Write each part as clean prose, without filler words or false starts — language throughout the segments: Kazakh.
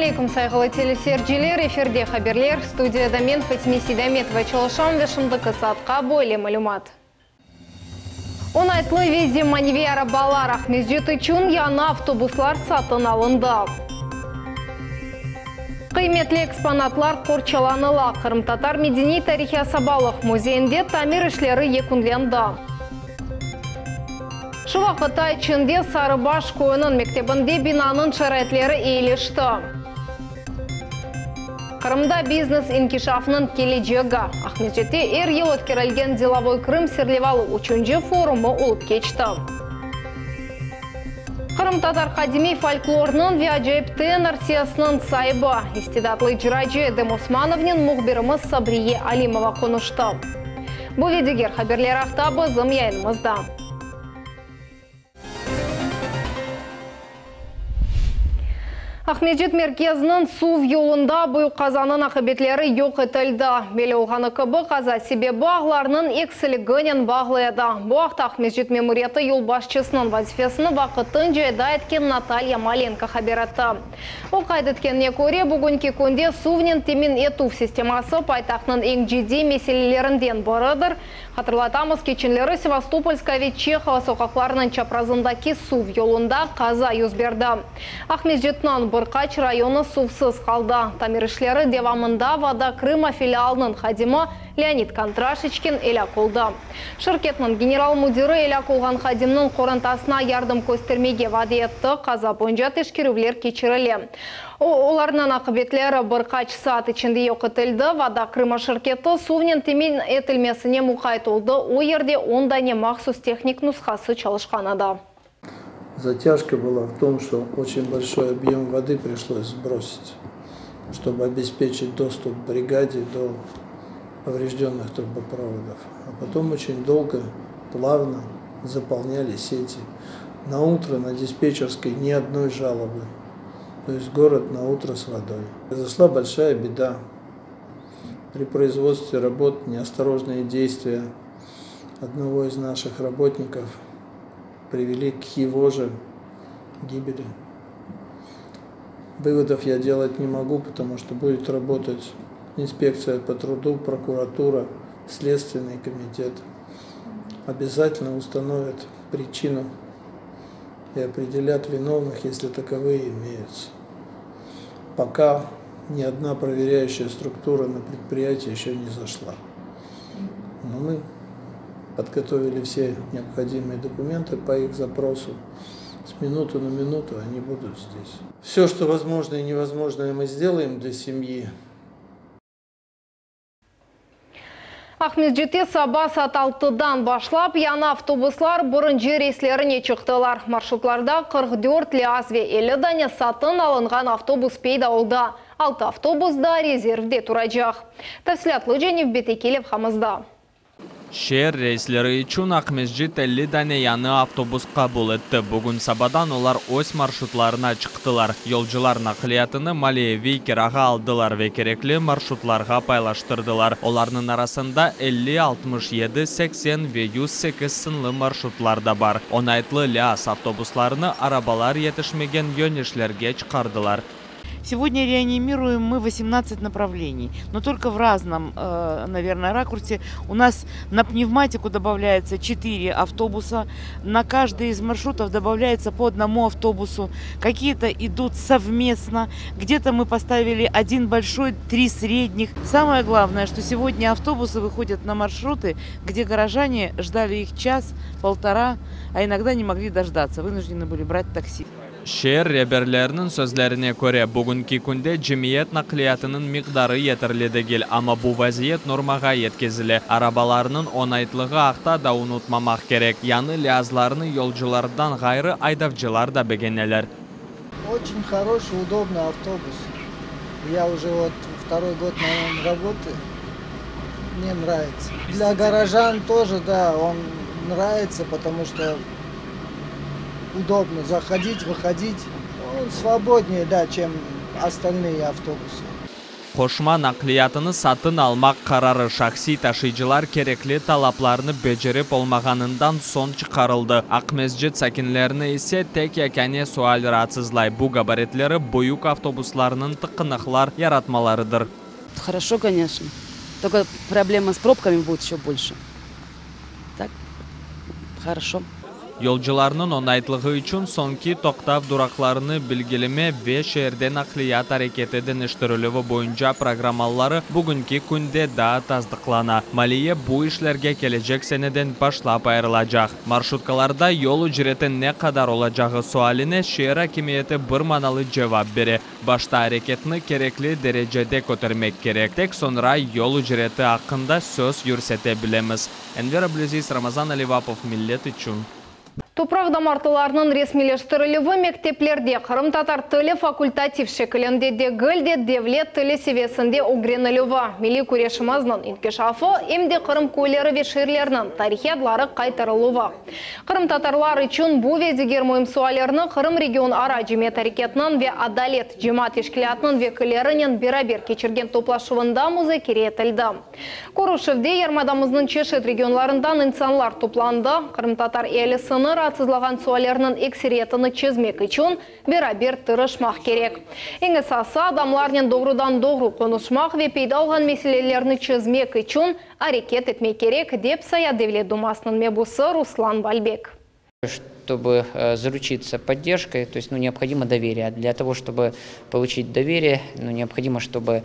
алейкум, сайғылы телесерджілер, эфирде хаберлер, студияда мен Фатиме Сейдаметова чалышам вешімді саатқа бойле малюмат. Онайтлы везде маневе арабалар Ахмезжет үшін яна автобуслар сатын алынды. Қиметлі экспонатлар қорчаланыла. Қырым-татар медени тарихи асабалық музейінде тамир ішлері екунленді. Шывақыта ішінде Сарыбаш койының мектебінде бинанын шарайтлері ейлешті. Қырымда бизнес инкишафының келечегі. Ахмезжетте ел өткерілген деловой Крым серлевалы үшінші форумы олып кечті. Қырым-татар қадими фольклорның виаджайып тенарсиясының сайбы. Истидатлы жырайжы Эдем Османовның мұғбіріміз Сабрие Алимова қонышты. Бұл едігер хаберлер ақтабы зым яйынымызда. Ахмезжет мерkezінің сув yolunda бұй қазанын ақыбетлері йоқ етілді. Белі оғаны кібі қаза себебі ағларының эксілігінен бағлайды. Бұақта Ахмезжет мемориеті ел башчысының вазифесіні вақытын жайда еткен Наталья Маленко хабератты. О қайдеткеніне көре бүгінгі күнде сувнен темен ету системасы пайтақның ең жеде меселелерінден бұрыдыр. Қатырлатамыз кечінлері Севастопольская вет Чехова соқақларының чапразындаки сув yolunda қаза юзберді. Ахмезжетнан Бұрқач районы сувсыз қалды. Тамирішлері девамында Вада Крыма филиалының хадимы Леонид Контрашечкин еля қолды. Шыркетнің генерал-мудиры еля қолған хадимның қорынтасына ярдым көстермеге вады етті, қаза бойынша тешкерулер кечірілі. Оларынан ақыбетлері Бұрқач саат ішінде еқітілді. Вада Крыма шыркеті сувнен темен етілмесіне мұқайтылды. О ерде ондане мақсус техник нұсқасы çalışқанады. Затяжка была в том, что очень большой объем воды пришлось сбросить, чтобы обеспечить доступ к бригаде до поврежденных трубопроводов. А потом очень долго, плавно заполняли сети. На утро на диспетчерской ни одной жалобы. То есть город на утро с водой. Произошла большая беда. При производстве работ неосторожные действия одного из наших работников привели к его же гибели. Выводов я делать не могу, потому что будет работать инспекция по труду, прокуратура, Следственный комитет. Обязательно установят причину и определят виновных, если таковые имеются. Пока ни одна проверяющая структура на предприятие еще не зашла. Но мы подготовили все необходимые документы по их запросу. С минуты на минуту они будут здесь. Все, что возможно и невозможное, мы сделаем для семьи. Ахмезжетте саба саат 6-дан башлап, яна автобуслар бұрынжы рейслеріне чықтылар. Маршрутларда 44 леазве 50 дане сатын алынған автобус пейда олды. 6 автобусда резервде тұрajaq. Тәфсілатлы және в бетекелев хамызда. Шер рейслері үшін Ахмезжет 50 дане яны автобус қабыл етті. Бүгін сабадан олар ось маршрутларына чықтылар. Yolcular нақлиятыны Малия Вейкераға алдылар ве кереклі маршрутларға пайлаштырдылар. Оларның арасында 50, 67, 80 ве 108 сынлы маршрутлар да бар. Онайтлы ляс автобусларыны арабалар етішмеген йönешлерге чықардылар. Сегодня реанимируем мы 18 направлений, но только в разном, наверное, ракурсе. У нас на пневматику добавляется 4 автобуса, на каждый из маршрутов добавляется по одному автобусу. Какие-то идут совместно, где-то мы поставили 1 большой, 3 средних. Самое главное, что сегодня автобусы выходят на маршруты, где горожане ждали их час, полтора, а иногда не могли дождаться, вынуждены были брать такси. Шер реберлерінің сөзлеріне көре бүгінгі күнде жемиет нақлиятының миқдары етірледі кел, ама бұл вазиет нормаға еткезілі. Арабаларының онайтлығы ақта да ұнытмамақ керек. Яны лязларыны yolculardan ғайры айдавчылар да бегенелер. Очень хороший, удобный автобус. Я уже вот 2-й год на нем работаю. Мне нравится. Для горожан тоже, да, он нравится, потому что удобно заходить, выходить. Он свободнее, да, чем остальные автобусы. қошма нақлиятыны сатын алмақ қарары шақси ташыйчылар керекли талапларны бежеріп olmағанындан сон чықарылды. Ақмесжит сәкінлеріні есе тек екәне суал ратсызлай. Бұ габаритлері бұйық автобусларының тықынықлар яратмаларыдыр. Хорошо, конечно. Только проблема с пробками будет еще больше. Так, хорошо. Yolcularının onaytlığı üçün sonki toqtav duraqlarını bilgileme ve şehirde nakliyat hareket ediniştirilüvü boyunca programmaları bugünkü günde daha tazdıqlana. Maliye bu işlerge gelecek seneden başlap ayrılacak. Marşrutkalarda yol ücreti ne kadar olacağı sualine şehir hakimiyeti bir manalı cevap beri. Başta hareketini gerekli derecede götürmek gerek. Tek sonra yol ücreti hakkında söz yürütebiliriz. Enver Ablaziz, Ramazan Alivapov, Millet için. Топрақ дамартыларының ресмилештірілігі мектеплерде Қырым-татар тілі факультатив шекілінде де гілде девлет тілі севесінде огренілігі. Мили көрешімізінің инкешафы емде Қырым көйлері вешерлерінің тарихи адлары қайтарылығы. Қырым-татарлар үшін бұл ведегер мұйым суалерінің Қырым регион ара жемет әрекетінің ве адалет жемат ешкілятының векілерінен берабер кечірген топлашуында мұзы керетілді. Корушевде ермадамыздың чешет регионларындан инсанлар топланды. Қырым-татар елісіні сызлаған суалерінің эксеретіні чезмек үшін берабер тырышмақ керек. Еңі саса адамларнен доғрудан-доғру қонышмақ ве пейда алған меселелеріні чезмек үшін әрекет етмей керек деп Сая Девлет Думасының мебусы Руслан Бальбек. Чтобы заручиться поддержкой, то есть необходимо доверие. Для того, чтобы получить доверие, необходимо, чтобы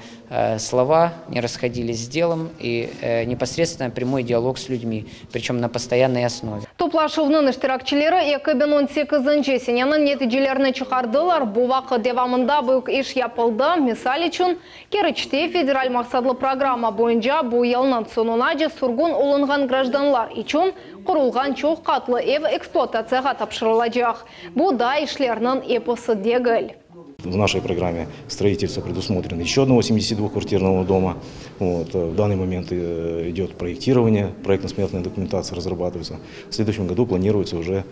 слова не расходились с делом и непосредственно прямой диалог с людьми, причем на постоянной основе. Топлашывның іштиракчылары 2018 сененің нәтижелеріні чықардылар. Бұл вақыт девамында бұйық иш япылды. Мисал үшін, Керечте федераль мақсадлы программа бойынша бұл елінің сонуна же сұрғын олынған гражданлар үшін құрылған чоқ қатлы ев эксплуатацияға тапшырылacak. Bu da işlerinin eposu değil. В нашей программе строительства предусмотрено еще одного 72-квартирного дома. В данный момент идет проектирование, проектно-сметная документация разрабатывается. В следующем году планируется уже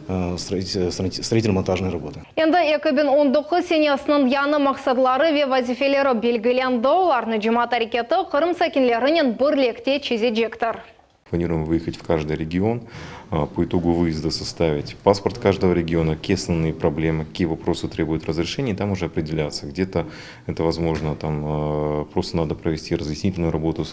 строительно-монтажные работы. Енді 2019 сенесінің яны мақсадлары ве вазифелері белгіленді. Оларны жемат әрекеті Қырым сәкінлерінен бірлекте чезеджектір. Планируем выехать в каждый регион, по итогу выезда составить паспорт каждого региона, какие основные проблемы, какие вопросы требуют разрешения, там уже определяться. Где-то это возможно, там просто надо провести разъяснительную работу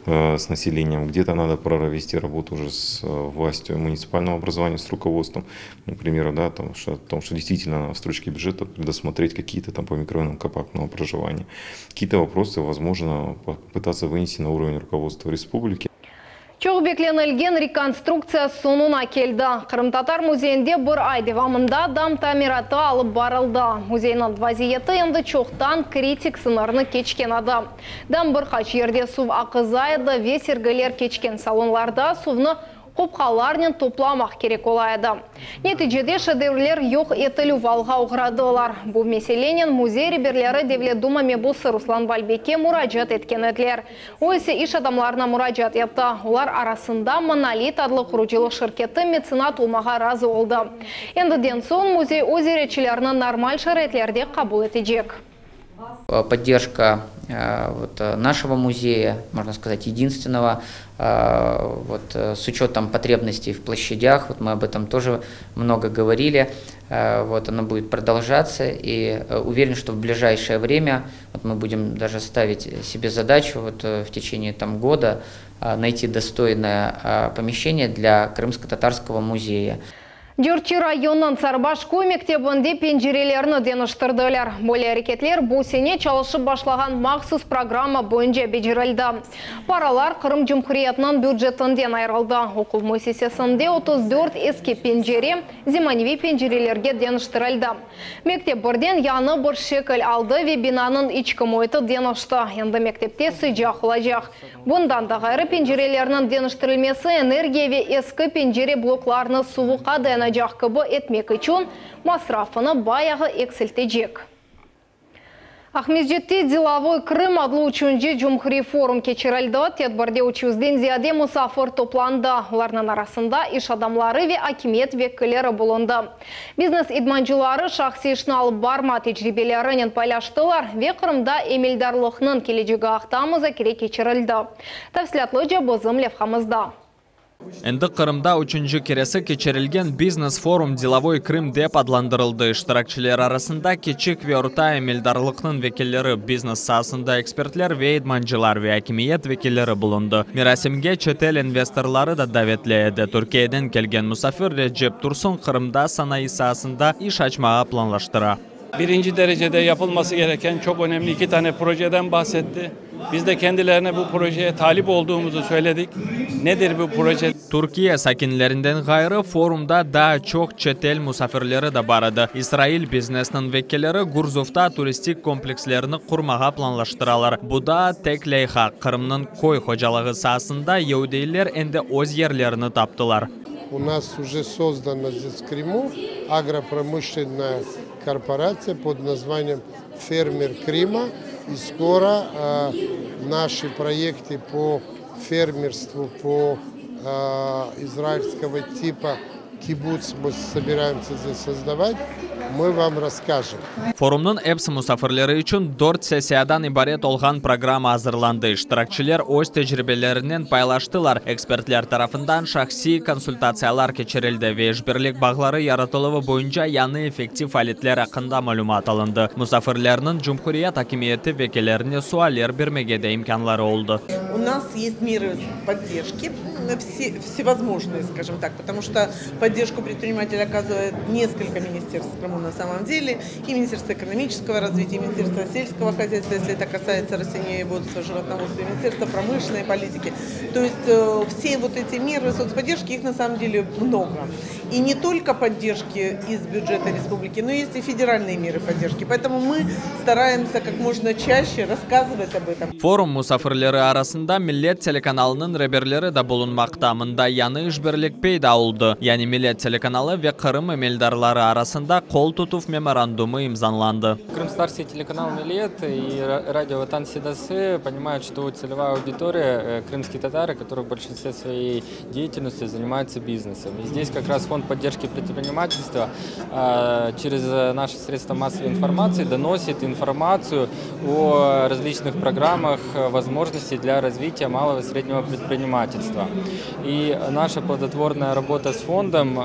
с населением, где-то надо провести работу уже с властью муниципального образования, с руководством, например, да, том, что действительно в строчке бюджета предусмотреть какие-то там по микрорайонам компактного проживания. Какие-то вопросы возможно попытаться вынести на уровень руководства республики. Çok beklenilgen rekonstruksiya sonuna keldi. Қырым-татар музейінде бір ай девамында дам тамираты алып барылды. Музейнің вазиеті енді çoğtan kritik sınırını keçкен ады. Дам бір қач ерде сув ақызайды, весергілер keçкен салонларда сувны қопқаларнен топламақ керек олайды. Нәтижеде шедеврлер жоқ етілу валға ұғырадылар. Бұл меселенен музей реберлері Девлет Дума мебусы Руслан Бальбекке мұраджат еткен әділер. Ойсы иш адамларына мұраджат етті. Олар арасында Монолит адлы құруджилық шыркеті меценат олмаға разы олды. Ендіден сон музей өз ерекшелерінің нормаль шаретлерде қабыл етежек. Поддержка нашего музея, можно сказать, единственного, с учетом потребностей в площадях, мы об этом тоже много говорили, оно будет продолжаться, и уверен, что в ближайшее время мы будем даже ставить себе задачу в течение года найти достойное помещение для Крымско-татарского музея. Дюрчи районның Сарбашку мектебінде пенжерелеріні деныштырдылар. Более әрекетлер бұл сене çalışып башлаган мақсус программа бойынша бежірілді. Паралар Қырым Жұмхуриятының бюджетінден айырылды. Оқыл мөсесесінде 34 ескі пенжере зиманеви пенжерелерге деныштырылды. Мектеп бірден яны бір шекіл алды ве бинанын ичкі мойты денышты. Енді мектепте сыйжақ олажақ. Бұндан да ғайры пенжерелерінің деныштырылмесі энергия ве ескі пенжере блокларыны суvuqa дәні жаққыбы етмек үшін масрафыны баяғы эксілтежек. Ахмеджетте деловой Крым адлы учунже Джумхри форум кечерелді. Тетбарде учузден зияде мұсафыр топланды. Оларның арасында иш адамлары ве акимет веккілері болынды. Бизнес идманчылары шахси ішін алып барма тежрибелерінен пайлаштылар. Ве Крымда емелдарлықның кележегі ақтамыза керек кечерелді. Тәфсілатлы жабызым левхамызда. Энди Кырымда үчүнчү кересі кечерилген бизнес-форум «Деловой Крым» деп адландырылды. Иштиракчылар арасында кичик ве орта эмелдарлыкнын векилдери, бизнес саасында экспертлер ве идманчылар ве акимиет векилдери болунду. Мирасимге чет эл инвесторлары да даветледи. Түркияден келген мусафир Реджеп Турсун Кырымда санаи саасында иш ачмага планлаштыра. Birinci derecede yapılması gereken çok önemli 2 tane projeden bahsetti. Biz de kendilerine bu projeye talip olduğumuzu söyledik. Nedir bu proje? Türkiye sakinlerinden gayrı forumda daha çok çet el musafirleri de barıdı. İsrail biznesinin vekilleri Gurzufta turistik komplekslerini kurmağa planlaştıralar. Bu da tek leyha. Kırım'nın koy hocalığı sahasında Yahudiyler endi öz yerlerini taptılar. У нас уже создана здесь в Крыму агропромышленная корпорация под названием «Фермер Крыма». И скоро наши проекты по фермерству, по израильского типа кибуц мы собираемся здесь создавать, мы вам расскажем. Forumның эпс musafirleri üçün 4 sessiyadan ibaret olğan programma hazırlandı. İştirakçılar öz tecrübelerinden paylaştılar. Ekspertler tarafından şahsi konsultasiyalar keçirildi ve işbirlik bağları yaratılığı boyunca yanı effektiv faaliyetler hakkında malumat alındı. Musafirlerinin Cumhuriyet Hakimiyeti vekillerine sualler vermege de imkanları oldu. У нас есть меры поддержки, всевозможные, скажем так, потому что поддержку предпринимателя оказывает несколько министерств в Крыму на самом деле, и Министерство экономического развития, и Министерство сельского хозяйства, если это касается растениеводства, животноводства, и Министерство промышленной политики. То есть все вот эти меры соцподдержки, их на самом деле много. И не только поддержки из бюджета республики, но есть и федеральные меры поддержки. Поэтому мы стараемся как можно чаще рассказывать об этом. Forum musafirleri arasında Millet telekanalının reberleri de bulunmakta. Mında yanı işbirlik peyda oldu. Yani Millet telekanalı ve Kırım emeldarları arasında kol tutup меморандумы имзанланды. Крымстарский телеканал «Милет» и радио «Ватан Сидасы» понимают, что целевая аудитория – крымские татары, которые в большинстве своей деятельности занимаются бизнесом. И здесь как раз фонд поддержки предпринимательства через наши средства массовой информации доносит информацию о различных программах, возможностей для развития малого и среднего предпринимательства. И наша плодотворная работа с фондом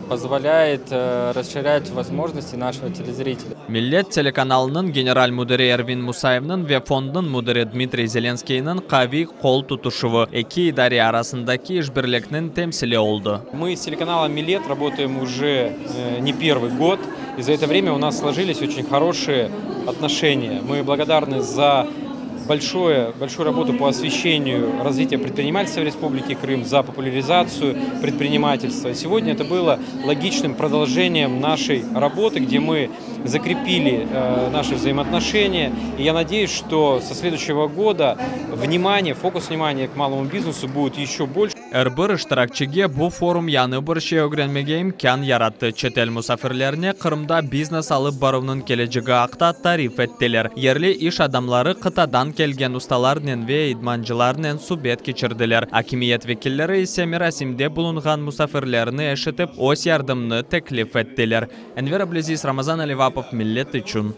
позволяет расширять возможности нашего телезрителя. Millet телеканалының генераль müdiri Ervin Musayev'nin ve fondun müdiri Dmitri Zelenskiy'nin qavi qol tutuşuvu iki idare arasındaki işbirlikinin temsili oldu. Мы с телеканалом «Милет» работаем уже не первый год, и за это время у нас сложились очень хорошие отношения. Мы благодарны за большую работу по освещению развития предпринимательства в Республике Крым, за популяризацию предпринимательства. Сегодня это было логичным продолжением нашей работы, где мы закрепили наши взаимоотношения. И я надеюсь, что со следующего года фокус внимания к малому бизнесу будет еще больше. Әрбір iştirakçıge bu forum yanı bir şey öğrenmege imkan yarattı. Çet el musafirlerine Kırımda biznes alıp barıvının geleceği haqda tarif ettiler. Yerli iş adamları kıtadan kelgen ustalarının ve idmancılarının subet geçirdiler. Hakimiyet vekilleri ise mirasimde bulungan musafirlerini eşitip öz yardımını teklif ettiler. Enver Ablezis, Ramazan Alivapov, Millet üçün.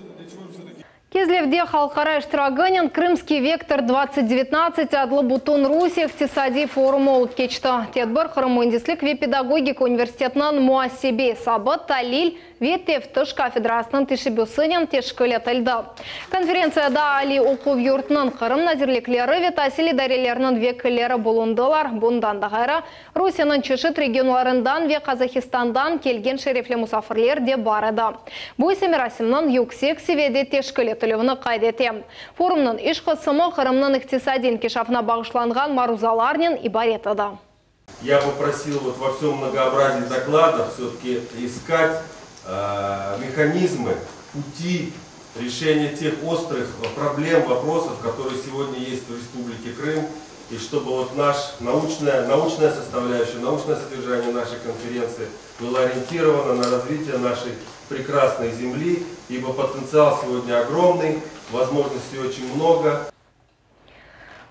Кезлевде халқара иштирагынен Крымский вектор 2019 адлы бутон Руси иктисади форумы олып кечті. Тедбір Кырым Мундислик ве педагогика университетінің муасибе сабы Талиль ве тефтыш кафедрасының тешібюсынен тешкілетілді. Конференцияда Али оқу юртының Кырым назирлеклері ве тасили дарелерінің векілері болундылар. Бұндан да ғайра Русияның чешет регионларындан ве Казахистандан келген шерефлі мұсафірлер де бар еді. Бұл семирасымның юксек севеде тешкілет Форумның иш қысымы Қырымның иктисади инкишафына бағышланған марузаларнен ибарет еді. Я попросил во всем многообразии докладов все-таки искать механизмы, пути решения тех острых проблем, вопросов, которые сегодня есть в Республике Крым, и чтобы научная составляющая, научное содержание нашей конференции было ориентировано на развитие нашей прекрасной земли, ибо потенциал сегодня огромный, возможностей очень много.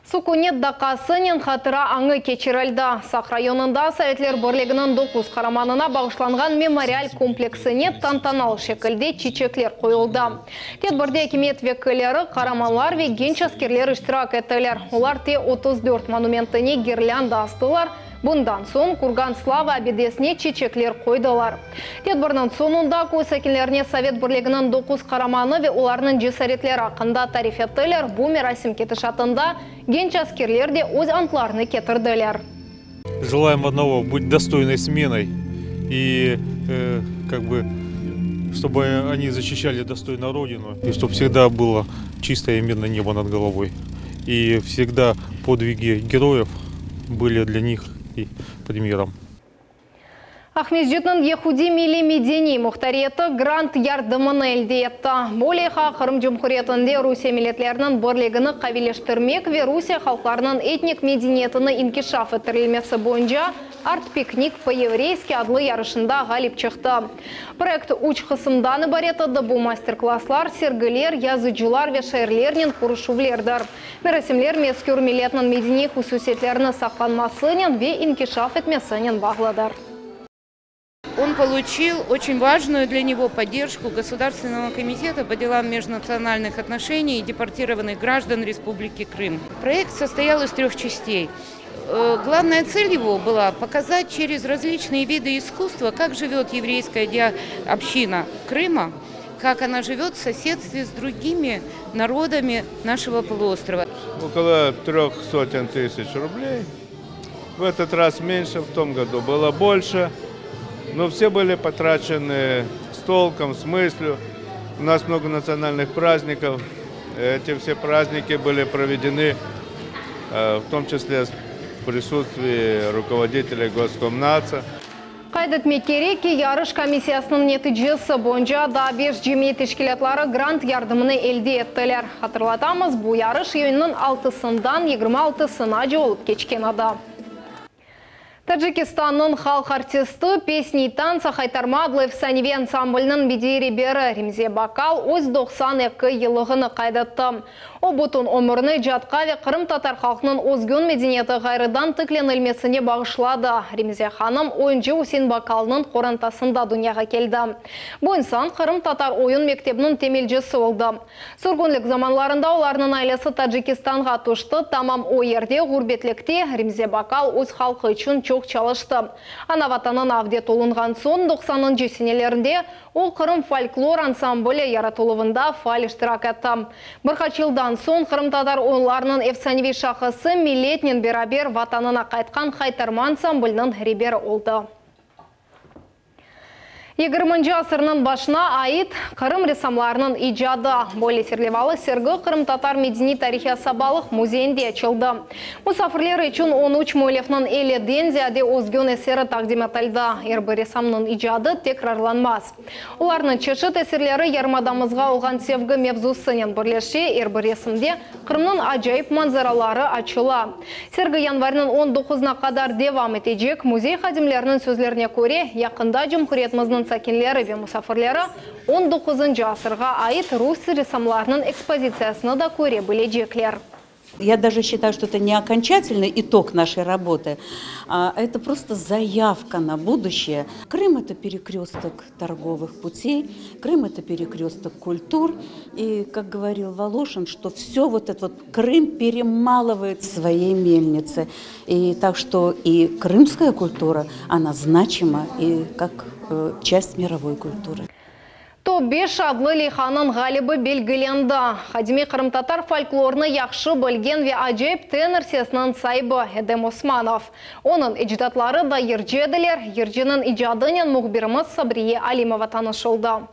Сукунет дақасынен хатыра аңы кечірілді. Сақ районында Советлер Бірлігінің 9 қараманына бағышланған мемориал комплексіне тантанал шекілде чечеклер қойылды. Тедбірде кемет векілері, қараманлар ве генч аскерлер іштирак етілер. Олар те 34 монументіне гирлянда астылар. Бұндан соң Курган Слава абедесіне чечеклер қойдылар. Тедбірінің соңында көсекелеріне Совет Бірлігінің 9 қараманы ве оларының жесаретлер ақында тариф еттілер. Бұл мерасим кетішатында генч аскерлер де өз антларыны кетірділер. Желаем одного быть достойной сменой и чтобы они защищали достойно Родину, и чтобы всегда было чистое и мирное небо над головой. И всегда подвиги героев были для них и примером. Ахмеджетнің Ехуди Мили Медени мұхтареті грант ярдымын әлде етті. Болеха Қырым Жұмхуретінде Русия милетлерінің бірлігіні қавилештірмек ве Русия халқларының этник медениетіні инкишаф етірілмесі бойынша арт-пикник по-еврейски адлы ярышында ғалип чықты. Проект уч қысымданы бар етеді. Бұл мастер-класслар, сергілер, язычылар ве шайырлернен құрышувлердір. Мерасимлер мескер милетінің медени хусусетлеріні сақланмасынен ве инкишаф етмесінен бағладар. Он получил очень важную для него поддержку Государственного комитета по делам межнациональных отношений и депортированных граждан Республики Крым. Проект состоял из 3 частей. Главная цель его была показать через различные виды искусства, как живет еврейская община Крыма, как она живет в соседстве с другими народами нашего полуострова. Около 300 тысяч рублей. В этот раз меньше, в том году было больше. Но все были потрачены с толком, с мыслью. У нас много национальных праздников. Эти все праздники были проведены, в том числе в присутствии руководителей Госкомнадза. Қайдет мекереки ярыш комиссиясының нетижесі бойынша да 5 жеме тешкілетлары грант ярдымыны елде еттілер. Хатırlatамыз, бұл ярыш үйінің 6-сындан 26-сына жолып кечкен ада. Таджикистанның халық артисті песни танца Хайтарма Аблаевсаневи ансамблінің бедері бері Римзе Бакал өз 92 елығыны қайдатты. О бұтын өміріні жатқа ве Қырым татар халқының өзгөн медениеті ғайрыдан тіклен ілмесіне бағышлады. Римзе ханым ойыншы Усен Бакалының қорантасында дүнияға келді. Бұл инсан Қырым татар ойын мектебінің темелжесі олды. Сұргөнлік заманларында оларының айласы Таджикистанға тұшты. Тамам о ерде ғурбетлікте Римзе Бакал өз халқы үшін çok çalıştı. Ana vatanın avdet olunған son 90-ның жесенелерінде ол Қырым фольклор ансамблі яратылуында фаал иштирак етті. Бірқач жылдан соң Қырым татар ойларының эфсаневи шақысы милетнен берабер ватанына қайтқан Хайтарма ансамблінің ребері олды. 20 асырның башына айт Қырым ресамларының ижады. Более серлевалы сергі Қырым татар медени тарихи асабалық музейінде açıldı. Мұсафірлер үшін 13 мөлефнің еледен зияде өзген eseri тақдим етілді. Ербі ресамның ижады текрарланмас. Оларның чешет esерлері ярмадамызға олған севгі мевзусынен бірлеші ербі ресімде Қырымның ажайып манзаралары açıла. Сергі январының 19-на қадар девам етежек музей хадимлерінің сөзлеріне көре, яқында Жұмхуретіміздің сакинлері ве мұсафырлері 19 асырға айт рус ресамларының экспозициясына да көре білежеклер. Я даже считаю, что это не окончательный итог нашей работы, а это просто заявка на будущее. Крым – это перекресток торговых путей, Крым – это перекресток культур. И, как говорил Волошин, что все вот это вот Крым перемалывает в своей мельнице. И так что и крымская культура, она значима и как часть мировой культуры. Топ-5 адлы лиханын ғалибы белгіленді. Хадими Қырым татар фольклорны яқшы білген ве ажайып тенор сесінің сайбы Эдем Османов. Оның иждатлары да ержеділер. Ерженің ижадынен мұғбиріміз Сабрие Алимова танышылды.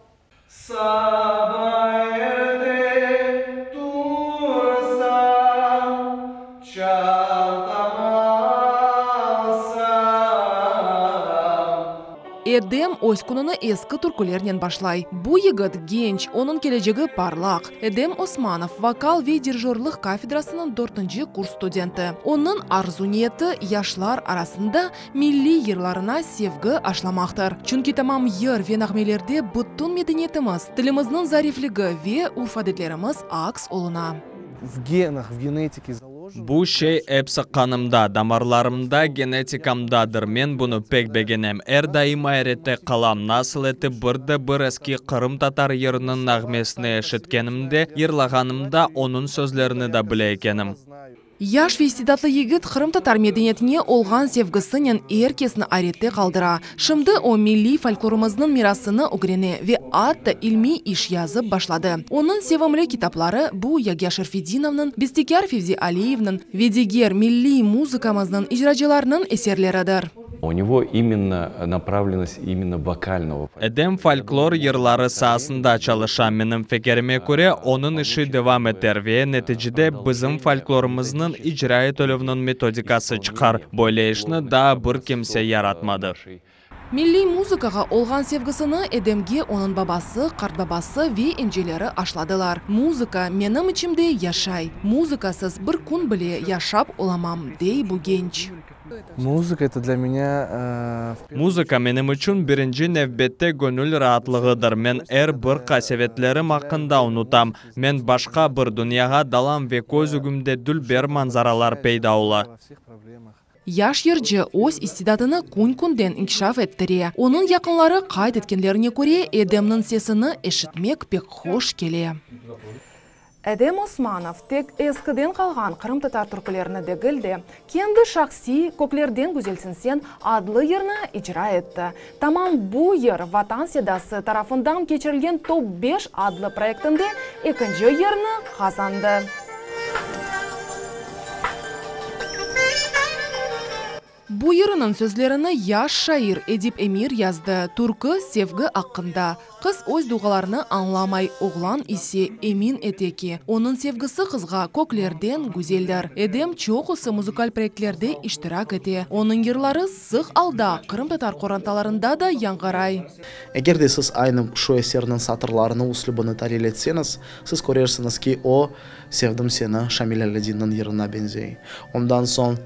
Эдем ось күнүнө эски түркүлеринен башлай. Бу егит генч, onun келечеги парлак. Эдем Османов вокал ve дирижерлык кафедрасынын 4-нчы курс студенти. Onun арзу ниети яшлар арасында милли йырларына sevgi ашламактыр. Чүнки тамам йыр ve нагмелерде буттун медениетimiz, тилимиздин зарифлиги ve урф-адетlerimiz акс олуна. В генах, в генетике заложено. Бу şey эпси канымда, дамарларымда, генетикамдадыр. Мен буну пек бегенем. Дайыма эретте калам. Насыл эти бирди-бир эски Кырым татар йырынын нагмесini эшиткенимде, йырлаганымда onun сөзлөрүнү да биле экеним. Яш ve istidatlı егит Кырым татар медениетине олган sevgisinin эркесini аретте калдыра. Шымды о милли фольклорымыздын мирасыны угрене ve атты илми иш yazıp башлады. Onun sevimli kitapları bu Ягия Шерфидиновнын, Бестекяр Февзи Алиевнын, Ведигер милли музыкамыздын ижрачыларынын эсерлеридир. У него именно направленность именно вокального. Эдем фольклор йырлары саасында çalışan менин фекериме көре, onun işi devam eder ve neticede bizim folklorumuzun icra etölövünün metodikası çıkar. Böyle işini daha bir kimse yaratmadı. Milli muzikaga olgan sevgisini Edemge onun babası, kardbabası ve enceleri aşladılar. Muzika menim içimde yaşay. Muzikasız bir kun bile yaşap olamam dey bu genç. Музыка это для меня... Muzika menim üçün birinci nevbette gönül rahatlığıdır. Men bir kasevetlerim hakkında unutam. Men başka bir dünyaga dalam ve közügümde dülber manzaralar peyda ola. Яш йырчы ось истидатыны күн-күнден инкишаф эттире. Onun yakınları kayıt etkenlerine göre Edem'nin sesini eşitmek pek hoş kelе. Эдем Османов тек eskiden kalgan Kırım tatar türkülerini değil de kendi şahsi köklerden güzelsinsen adlı yerini icra etti. Tamam bu yer Vatan Sedası tarafından geçirilen Top 5 adlı proyektinde ikinci yerini kazandı. Bu yırının sözlerini yaş şair Edip Emir yazdı. Türkü sevgi hakkında. Kız öz duygularını anlamay, oğlan ise emin eteki. Onun sevgisi kızga köklerden güzeldir. Edem çok ısı müzikal proyektlerde iştirak ete. Onun yırları sık alda Kırım tatar korantalarında da yankıray. Eğer de siz aynı şu eserinin satırlarını uslubunu taril etseniz, siz görürsünüz ki o sevdim seni Şamil Aladin'in yırına benzey. Ondan son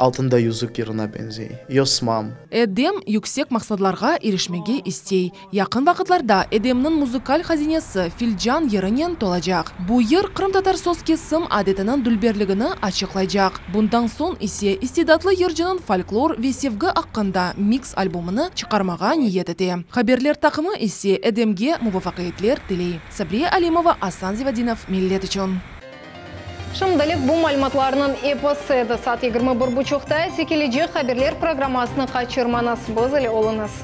Altında yüzük yerine benzey. Yosmam. Edem yüksek maksatlarga erişmege istey. Yakın vakitlarda Edem'nin müzikal hazinesi Filcan yerinen tolacak. Bu yer Kırım tatar söz kesim adetinin dülberligini açıklayacak. Bundan son ise istidatlı yırcının folklor ve sevgi hakkında mix albümünü çıkarmaga niyet ete. Haberler takımı ise Edem'ge muvaffakiyetler diley. Sabriye Alimova, Aslan Zivadinov, Millet üçün. Шымдалек бұл мәліматларының эпосы еді. Саат 21:30-та секележе хаберлер программасының қачырманас бозылы олыңыз.